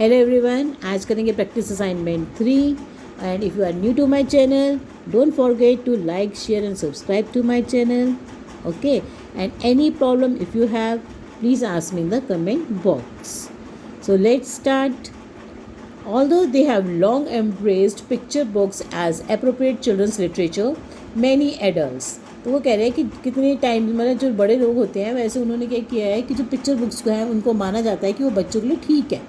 Hello everyone, आज करेंगे practice assignment 3 and if you are new to my channel don't forget to like share and subscribe to my channel. Okay, and any problem if you have, please ask me in the comment box. So let's start. Although they have long embraced picture books as appropriate children's literature, many adults, तो वो कह रहे हैं कि कितने time मतलब जो बड़े लोग होते हैं वैसे उन्होंने क्या किया है कि जो पिक्चर बुक्स को है उनको माना जाता है कि वो बच्चों के लिए ठीक है.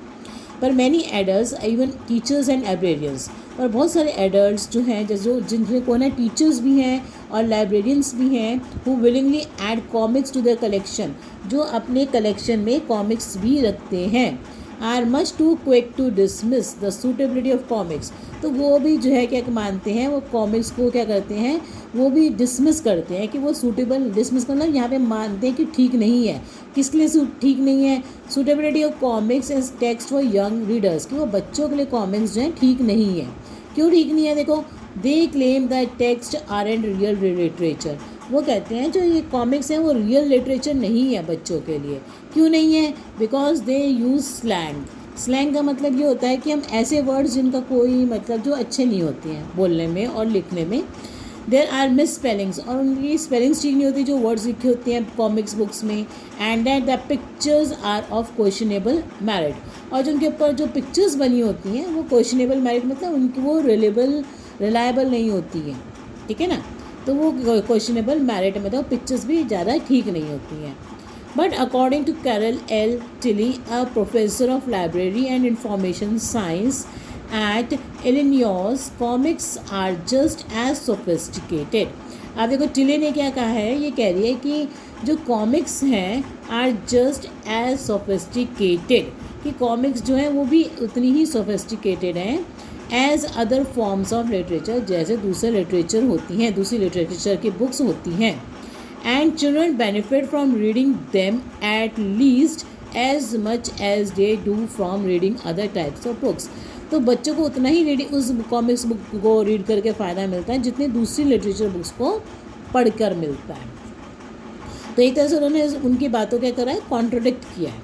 पर many adults even teachers and librarians, पर बहुत सारे एडल्ट्स जो हैं जैसे जिनके कौन है टीचर्स भी हैं और लाइब्रेरियंस भी हैं who willingly add comics to their collection, जो अपने कलेक्शन में कॉमिक्स भी रखते हैं, are much too quick to dismiss the suitability of comics. तो वो भी जो है क्या मानते हैं, वो कॉमिक्स को क्या करते हैं, वो भी डिसमिस करते हैं कि वो सूटेबल, डिसमिस करना यहाँ पे मानते हैं कि ठीक नहीं है. किसके लिए ठीक नहीं है? Suitability of comics as text for young readers, कि वो बच्चों के लिए कॉमिक्स जो हैं ठीक नहीं है. क्यों ठीक नहीं है? देखो, they claim that text are and real literature. वो कहते हैं जो ये कॉमिक्स हैं वो रियल लिटरेचर नहीं है बच्चों के लिए. क्यों नहीं है? Because they use slang. Slang का मतलब ये होता है कि हम ऐसे वर्ड्स जिनका कोई मतलब जो अच्छे नहीं होते हैं बोलने में और लिखने में. देर आर मिस स्पेलिंग्स, और उनकी स्पेलिंग्स ठीक नहीं होती जो वर्ड्स लिखे होते हैं कॉमिक्स बुक्स में. And that the pictures are of questionable merit, और जो उनके ऊपर जो पिक्चर्स बनी होती हैं वो क्वेश्चनेबल मेरिट मतलब उनकी वो रिलायबल नहीं होती है. ठीक है ना? तो वो क्वेश्चनेबल मेरिट मतलब पिक्चर्स भी ज़्यादा ठीक नहीं होती हैं. But according to Carol L. Tilley, a professor of library and information science at Illinois, comics are just as sophisticated. अब देखो टिले ने क्या कहा है, ये कह रही है कि जो कॉमिक्स हैं आर जस्ट एज सोफिस्टिकेटेड, कि कॉमिक्स जो हैं वो भी उतनी ही सोफिस्टिकेटेड हैं as other forms of literature, जैसे दूसरे लिटरेचर होती हैं, दूसरी लिटरेचर की बुक्स होती हैं. And children benefit from reading them at least as much as they do from reading other types of books. तो बच्चों को उतना ही रीडिंग उस कॉमिक्स बुक को रीड करके फ़ायदा मिलता है जितनी दूसरी लिटरेचर बुक्स को पढ़कर मिलता है. तो एक तरह से उन्होंने उनकी बातों क्या करा है, कॉन्ट्रोडिक्ट किया है.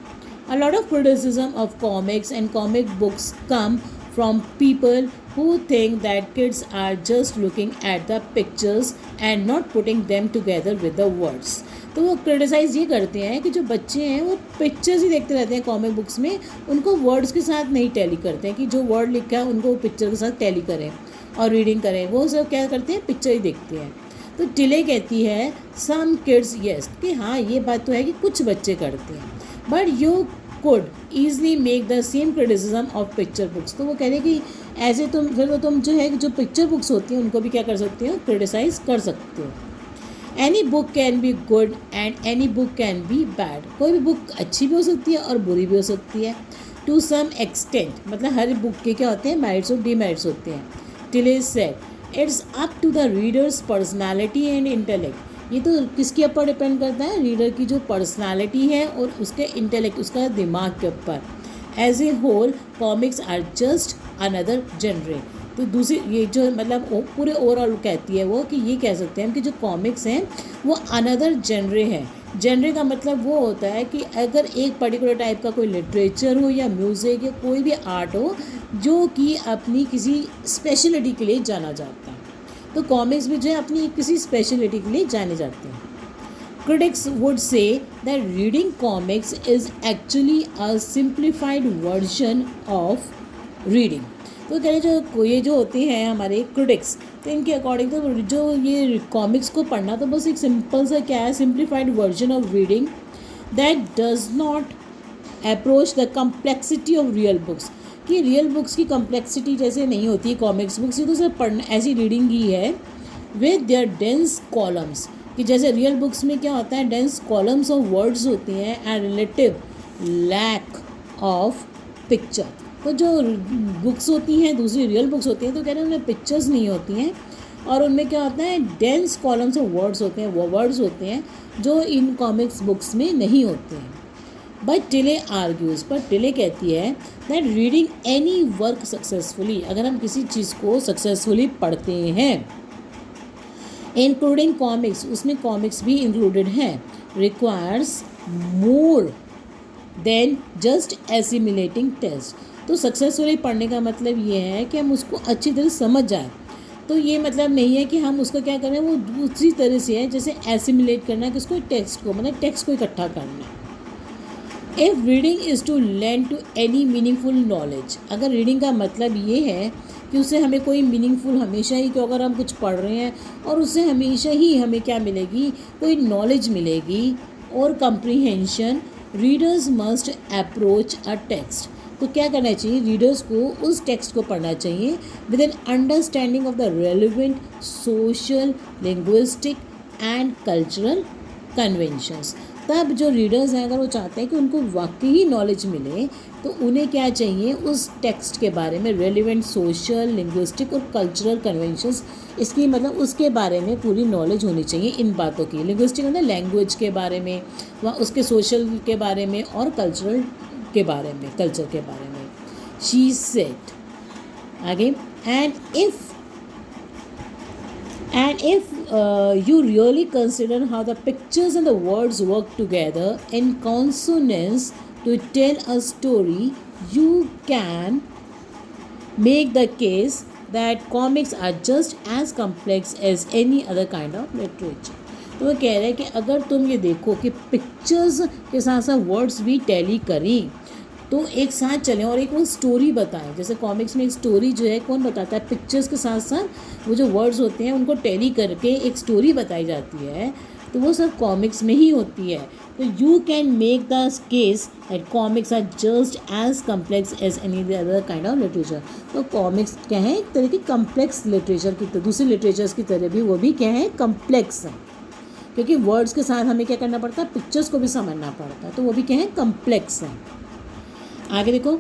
A lot of criticism of comics and comic books come from people who think that kids are just looking at the pictures and not putting them together with the words. तो वो criticise ये करते हैं कि जो बच्चे हैं वो पिक्चर्स ही देखते रहते हैं कॉमिक बुक्स में, उनको वर्ड्स के साथ नहीं टैली करते हैं कि जो वर्ड लिखा है उनको पिक्चर के साथ टैली करें और रीडिंग करें. वो सब क्या करते हैं, पिक्चर ही देखते हैं. तो टिले कहती है सम किड्स येस, कि हाँ ये बात तो है कि कुछ बच्चे करते हैं, but you could easily make the same criticism of picture books. तो वो कह रहे हैं कि ऐसे तुम जो है जो पिक्चर बुक्स होती हैं उनको भी क्या कर सकते हो, क्रिटिसाइज़ कर सकते हो. Any book can be good and any book can be bad. कोई भी बुक अच्छी भी हो सकती है और बुरी भी हो सकती है. टू सम एक्सटेंट, मतलब हर बुक के क्या होते हैं, मेरिट्स और डीमेरिट्स होते हैं. Tilley said it's up to the reader's personality and intellect. ये तो किसके ऊपर डिपेंड करता है, रीडर की जो पर्सनालिटी है और उसके इंटेलेक्ट, उसका दिमाग के ऊपर. As a whole comics are just another genre. तो दूसरी ये जो मतलब पूरे ओवरऑल कहती है वो कि ये कह सकते हैं कि जो कॉमिक्स हैं वो अनदर जनरे है. जनरे का मतलब वो होता है कि अगर एक पर्टिकुलर टाइप का कोई लिटरेचर हो या म्यूज़िक या कोई भी आर्ट हो जो कि अपनी किसी स्पेशलिटी के लिए जाना जाता है, तो कॉमिक्स भी जो है अपनी किसी स्पेशलिटी के लिए जाने जाते हैं. Critics would say that reading comics is actually a simplified version of reading. तो कह रहे जो ये जो होते हैं हमारे क्रिटिक्स, तो इनके अकॉर्डिंग तो जो ये कॉमिक्स को पढ़ना तो बस एक सिंपल सा क्या है, simplified version of reading that does not approach the complexity of real books. कि रियल बुक्स की कम्प्लेक्सिटी जैसे नहीं होती कॉमिक्स बुक्स, ये तो सिर्फ पढ़ना ऐसी रीडिंग ही है विद देयर डेंस कॉलम्स. कि जैसे रियल बुक्स में क्या होता है, डेंस कॉलम्स ऑफ वर्ड्स होती हैं and relative lack of picture. तो जो बुक्स होती हैं दूसरी रियल बुक्स होती हैं तो कह रहे हैं उनमें पिक्चर्स नहीं होती हैं और उनमें क्या होता है, डेंस कॉलम्स ऑफ वर्ड्स होते हैं, वो वर्ड्स होते हैं जो इन कॉमिक्स बुक्स में नहीं होते हैं. बट टिले आर्ग्यूज, पर टिले कहती है that reading any work successfully, अगर हम किसी चीज़ को सक्सेसफुली पढ़ते हैं, इंक्लूडिंग कॉमिक्स, उसमें कॉमिक्स भी इंक्लूडेड हैं, requires more than just assimilating test. तो सक्सेसफुली पढ़ने का मतलब ये है कि हम उसको अच्छी तरह समझ जाएं। तो ये मतलब नहीं है कि हम उसको क्या करें, वो दूसरी तरह से है जैसे एसिमिलेट करना, कि उसको टेक्स्ट को मतलब टेक्स्ट को इकट्ठा करना। If reading is to learn to any meaningful knowledge, अगर रीडिंग का मतलब ये है कि उससे हमें कोई मीनिंगफुल हमेशा ही, कि अगर हम कुछ पढ़ रहे हैं और उससे हमेशा ही हमें क्या मिलेगी, कोई नॉलेज मिलेगी और comprehension, readers must approach a text. तो क्या करना चाहिए, रीडर्स को उस टेक्स्ट को पढ़ना चाहिए with an understanding of the relevant social, linguistic and cultural conventions. तब जो रीडर्स हैं, अगर वो चाहते हैं कि उनको वाकई नॉलेज मिले, तो उन्हें क्या चाहिए, उस टेक्स्ट के बारे में रेलिवेंट सोशल, लिंग्विस्टिक और कल्चरल कन्वेंशंस, इसकी मतलब उसके बारे में पूरी नॉलेज होनी चाहिए इन बातों की। लिंग्विस्टिक मतलब लैंग्वेज के बारे में, वहाँ उसके सोशल के बारे में और कल्चरल के बारे में, कल्चर के बारे में। शी सेड आगे, And if you really consider how the pictures and the words work together in consonance to tell a story, you can make the case that comics are just as complex as any other kind of literature. तो वो कह रहे हैं कि अगर तुम ये देखो कि पिक्चर्स के साथ साथ वर्ड्स भी टैली करें, तो एक साथ चलें और एक वो स्टोरी बताएं। जैसे कॉमिक्स में एक स्टोरी जो है कौन बताता है, पिक्चर्स के साथ साथ वो जो वर्ड्स होते हैं उनको टैली करके एक स्टोरी बताई जाती है, तो वो सब कॉमिक्स में ही होती है। तो you can make the case that comics are just as complex as any other kind of literature. तो कॉमिक्स क्या है, एक तरह की कम्प्लेक्स लिटरेचर की तरह, दूसरी लिटरेचर्स की तरह भी वो भी क्या है, कम्प्लेक्स है, क्योंकि वर्ड्स के साथ हमें क्या करना पड़ता है, पिक्चर्स को भी समझना पड़ता है, तो वो भी क्या है, कम्प्लेक्स है। आगे देखो,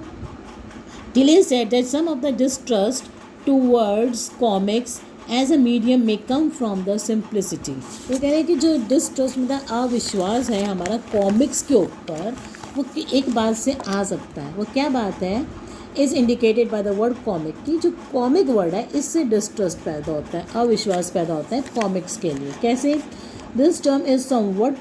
Tilly said that some of the distrust towards comics as a medium may come from the simplicity। तो कह रहे हैं कि जो डिस्ट्रस्ट मतलब अविश्वास है हमारा कॉमिक्स के ऊपर, वो एक बात से आ सकता है। वो क्या बात है, is indicated by the word comic, की जो कॉमिक वर्ड है इससे डिस्ट्रस्ट पैदा होता है, अविश्वास पैदा होता है कॉमिक्स के लिए। कैसे, this term is somewhat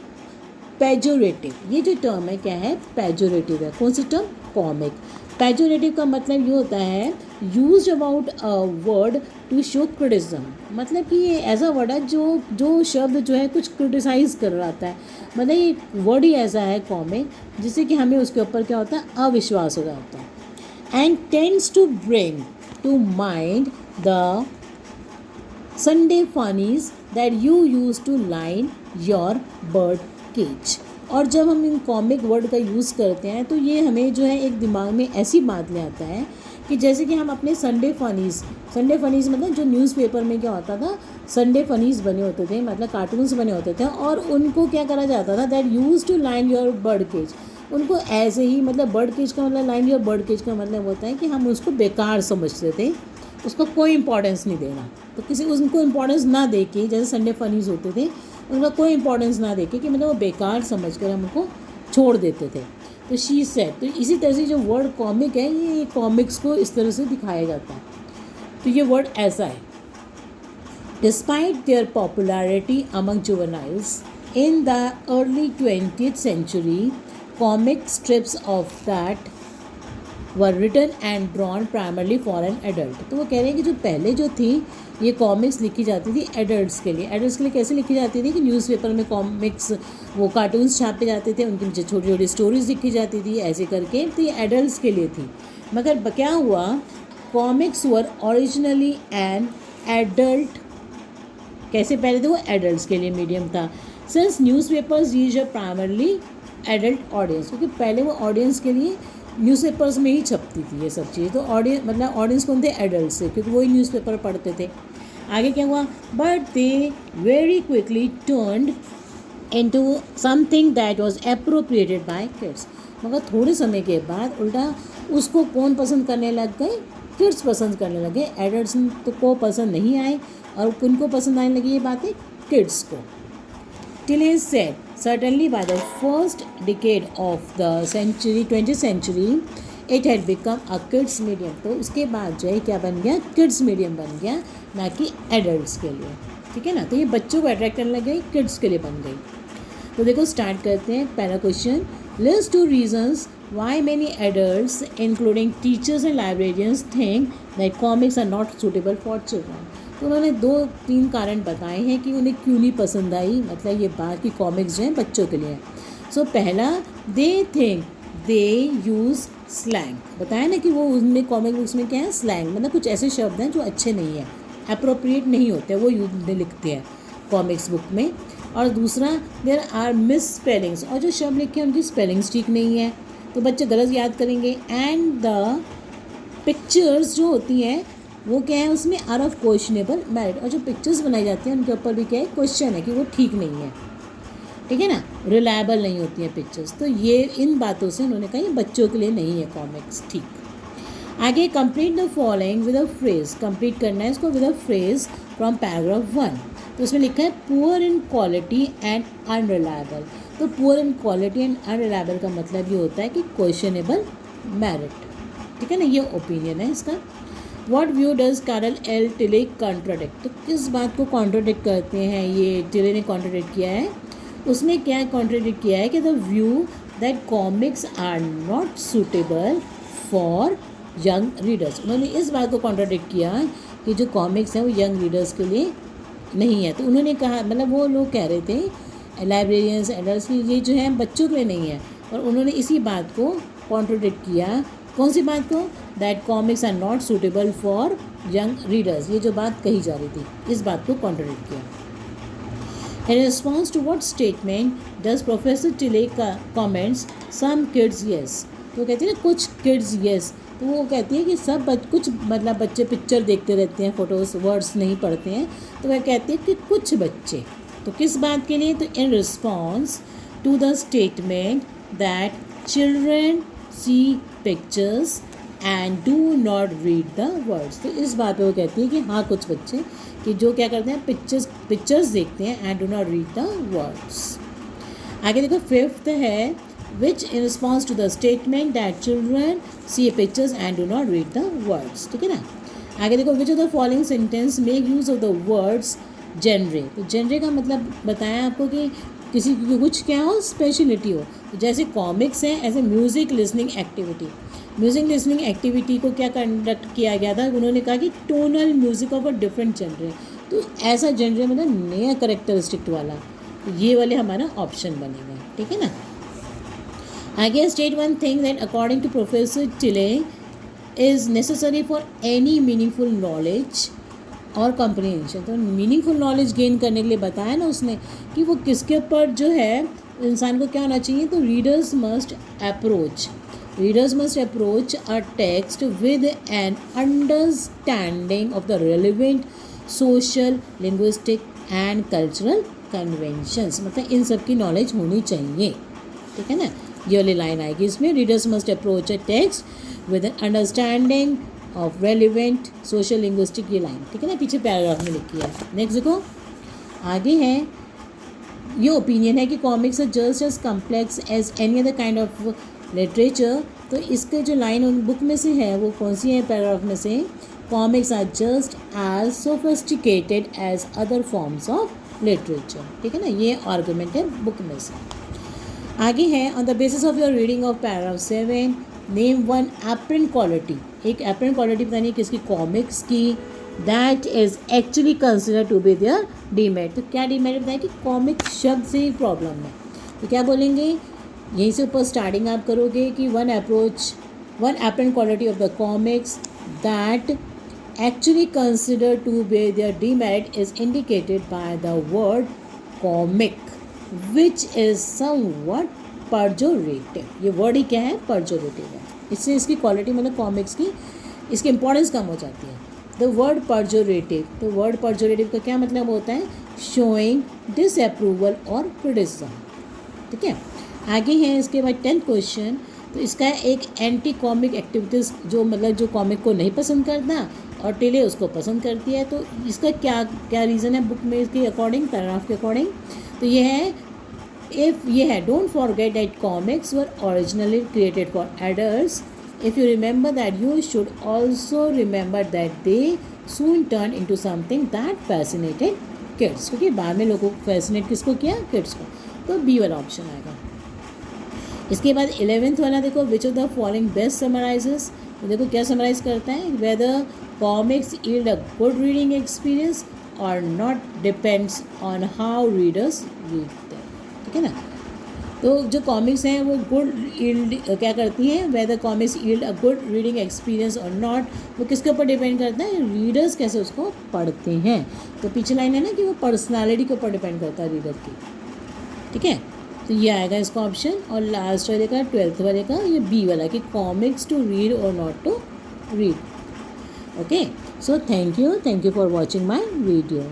pejorative. ये जो टर्म है क्या है, पेजोरेटिव है। कौन सी टर्म, कॉमिक। पेजोरेटिव का मतलब ये होता है use about a word to show criticism, मतलब कि ये ऐसा वर्ड है जो शब्द जो है कुछ क्रिटिसाइज कर रहा है, मतलब ये वर्ड ही ऐसा है कॉमिक जिससे कि हमें उसके ऊपर क्या होता है, अविश्वास हो जाता है। And tends to bring to mind the Sunday funnies that you use to line your bird cage. और जब हम इन कॉमिक वर्ड का यूज़ करते हैं तो ये हमें जो है एक दिमाग में ऐसी बात ले आता है कि जैसे कि हम अपने संडे फनीज़ मतलब जो न्यूज़पेपर में क्या होता था, संडे फनीज़ बने होते थे, मतलब कार्टून्स बने होते थे, और उनको क्या करा जाता था, that use to line your bird cage. उनको ऐसे ही, मतलब बर्ड केज का मतलब, लाइन योर बर्ड केज का मतलब होता है कि हम उसको बेकार समझते थे, उसको कोई इंपॉर्टेंस नहीं देना। तो किसी उनको इंपॉर्टेंस ना दे के, जैसे संडे फनीज़ होते थे, उनका कोई इंपॉर्टेंस ना देके कि मतलब वो बेकार समझ कर हम उनको छोड़ देते थे। तो शी सेड, तो इसी तरह से जो वर्ड कॉमिक है, ये कॉमिक्स को इस तरह से दिखाया जाता है। तो ये वर्ड ऐसा है, despite their popularity among juveniles in the early 20th century, comic strips of that were written and drawn primarily for an adult. तो वो कह रहे हैं कि जो पहले जो थी ये कॉमिक्स लिखी जाती थी एडल्ट्स के लिए। एडल्ट्स के लिए कैसे लिखी जाती थी कि न्यूज़पेपर में कॉमिक्स, वो कार्टून्स छापे जाते थे, उनके नीचे छोटी छोटी स्टोरीज लिखी जाती थी, ऐसे करके। तो ये एडल्ट्स के लिए थी। मगर क्या हुआ, comics were originally an adult, कैसे पहले थे वो एडल्ट्स के लिए मीडियम था, since newspapers reach a primarily adult audience, क्योंकि पहले वो ऑडियंस के लिए न्यूज़पेपर्स में ही छपती थी ये सब चीज़। तो ऑडियंस मतलब ऑडियंस कौन थे, एडल्ट से, क्योंकि वही न्यूज़पेपर पढ़ते थे। आगे क्या हुआ, but they very quickly turned into something that was appropriated by kids. मगर थोड़े समय के बाद उल्टा उसको कौन पसंद करने लग गए, किड्स पसंद करने लगे। एडल्ट्स तो को पसंद नहीं आए, और किनको पसंद आने लगी ये बातें, किड्स को। Tilly said, certainly by the first decade of the century, 20th century, it had become a kids medium। तो उसके बाद जो है क्या बन गया, किड्स मीडियम बन गया, ना कि एडल्ट्स के लिए। ठीक है ना, तो ये बच्चों को अट्रैक्ट करने लग गई, किड्स के लिए बन गई। तो देखो स्टार्ट करते हैं पहला question, List two reasons why many adults, including teachers and librarians, think that comics are not suitable for children. तो उन्होंने 2-3 कारण बताए हैं कि उन्हें क्यों नहीं पसंद आई, मतलब ये बात कि कॉमिक्स जो हैं बच्चों के लिए. सो पहला, they think they use slang. बताया ना कि वो उनमें कॉमिक बुक्स में क्या है, स्लैंग, मतलब कुछ ऐसे शब्द हैं जो अच्छे नहीं हैं, अप्रोप्रिएट नहीं होते, वो लिखते हैं कॉमिक्स बुक में. और दूसरा, देयर आर मिस स्पेलिंग्स, और जो शब्द लिखे हैं उनकी स्पेलिंग्स ठीक नहीं है तो बच्चे गलत याद करेंगे. एंड द पिक्चर्स जो होती हैं वो क्या है, उसमें आर ऑफ क्वेश्चनेबल मेरिट, और जो पिक्चर्स बनाई जाती हैं उनके ऊपर भी क्या है, क्वेश्चन है कि वो ठीक नहीं है. ठीक है ना, रिलायबल नहीं होती हैं पिक्चर्स. तो ये इन बातों से उन्होंने कहा ये बच्चों के लिए नहीं है कॉमिक्स. ठीक, आगे, complete the following with a phrase. Complete करना है इसको with a phrase from paragraph 1. तो उसमें लिखा है poor in quality and unreliable. तो poor in quality and unreliable का मतलब ये होता है कि क्वेश्चनेबल मेरिट. ठीक है ना, ये ओपिनियन है इसका. What view does Carol L Tilley contradict. तो किस बात को कॉन्ट्राडिक्ट करते हैं, ये टिले ने कॉन्ट्राडिक्ट किया है. उसने क्या कॉन्ट्राडिक्ट किया है कि the view that comics are not suitable for young readers. उन्होंने इस बात को कॉन्ट्राडिक्ट किया कि जो कॉमिक्स हैं वो यंग रीडर्स के लिए नहीं है. तो उन्होंने कहा, मतलब वो लोग कह रहे थे लाइब्रेरियंस, एडल्ट्स की, ये जो है बच्चों के लिए नहीं है. और उन्होंने इसी बात को कॉन्ट्राडिक्ट किया. कौन सी बात को, that comics are not suitable for young readers, ये जो बात कही जा रही थी, इस बात को कॉन्ट्राडिक्ट किया. In response to what statement does Professor Tilley comments some kids yes. तो कहती है ना कुछ kids yes. तो वो कहती है कि सब कुछ, मतलब बच्चे पिक्चर देखते रहते हैं, फोटोज, वर्ड्स नहीं पढ़ते हैं. तो वह कहती है कि कुछ बच्चे. तो किस बात के लिए, तो in response to the statement that children see pictures and do not read the words. तो इस बात पे वो कहती है कि हाँ कुछ बच्चे कि जो क्या करते हैं, पिक्चर्स देखते हैं and do not read the words. आगे देखो, फिफ्थ है which in response to the statement that children see pictures and do not read the words. ठीक है ना. आगे देखो, which of the following sentence make use of the words genre. तो genre का मतलब बताया आपको कि किसी की कुछ क्या हो, स्पेशलिटी हो. तो जैसे कॉमिक्स हैं, ऐसे music listening activity. Music listening activity को क्या कंडक्ट किया गया था, उन्होंने कहा कि tonal music of a different genre. तो ऐसा जेनरे मतलब नया करेक्टरिस्टिक वाला, तो ये वाले हमारा ऑप्शन बनेगा. ठीक है ना. आगे, state one thing that according to professor Tilley is necessary for any meaningful knowledge और कम्प्रीहेंशन. तो मीनिंगफुल नॉलेज गेन करने के लिए बताया ना उसने कि वो किसके ऊपर जो है इंसान को क्या होना चाहिए. तो readers must approach a text with an understanding of the relevant social, linguistic and cultural conventions. मतलब इन सब की नॉलेज होनी चाहिए. ठीक है ना, ये वाली लाइन आएगी इसमें, readers must approach a text with an understanding of relevant social, linguistic, ये लाइन. ठीक है ना, पीछे पैराग्राफ में लिखी है. नेक्स्ट देखो, आगे है, ये ओपिनियन है कि comics are just as complex as any other kind of literature. तो इसके जो लाइन उन बुक में से है वो कौन सी है, पैराग्राफ में से, comics are just as sophisticated as other forms of literature. ठीक है ना, ये आर्गूमेंट है बुक में से. आगे है, on the basis of your reading of paragraph 7 name one apparent quality. एक एपरेंट क्वालिटी बतानी है किसकी, कॉमिक्स की, that is actually consider to be their demerit. तो क्या डीमेरिट बताया कि कॉमिक्स शब्द से ही प्रॉब्लम है. तो क्या बोलेंगे, यहीं से ऊपर स्टार्टिंग आप करोगे कि one apparent quality of the comics that actually considered to be their demerit is indicated by the word comic which is somewhat pejorative. ये वर्ड ही क्या है, pejorative है. इससे इसकी क्वालिटी मतलब कॉमिक्स की इसकी इंपॉर्टेंस कम हो जाती है. द वर्ड pejorative, तो वर्ड pejorative का क्या मतलब होता है, शोइंग डिसअप्रूवल और क्रिटिसिज्म. ठीक है. आगे है इसके बाद 10th क्वेश्चन. तो इसका एक एंटी कॉमिक एक्टिविटीज़, जो मतलब जो कॉमिक को नहीं पसंद करता और टिले उसको पसंद करती है. तो इसका क्या रीज़न है बुक में इसके अकॉर्डिंग, पैराग्राफ के अकॉर्डिंग. तो ये है don't forget that comics were originally created for adults. If you remember that you should also remember that they soon turn into something that fascinated kids. क्योंकि बाद में लोगों को फैसिनेट किसको किया, किड्स को. तो बी वाला ऑप्शन आएगा. इसके बाद 11th वाला देखो, which of the following best summarises, तो देखो क्या समराइज करता है, whether comics yield a good reading experience और not depends on how readers read them, ठीक है ना। तो जो कॉमिक्स हैं वो गुड यील्ड क्या करती हैं, whether comics yield a good reading experience और नॉट, वो किसके ऊपर डिपेंड करता है, रीडर्स कैसे उसको पढ़ते हैं। तो पीछे लाइन है ना कि वो पर्सनालिटी के ऊपर डिपेंड करता है रीडर की, ठीक है। तो ये आएगा इसका ऑप्शन। और लास्ट वाले का 12th वाले का ये बी वाला कि कॉमिक्स टू रीड और not to read. Okay, so thank you for watching my video.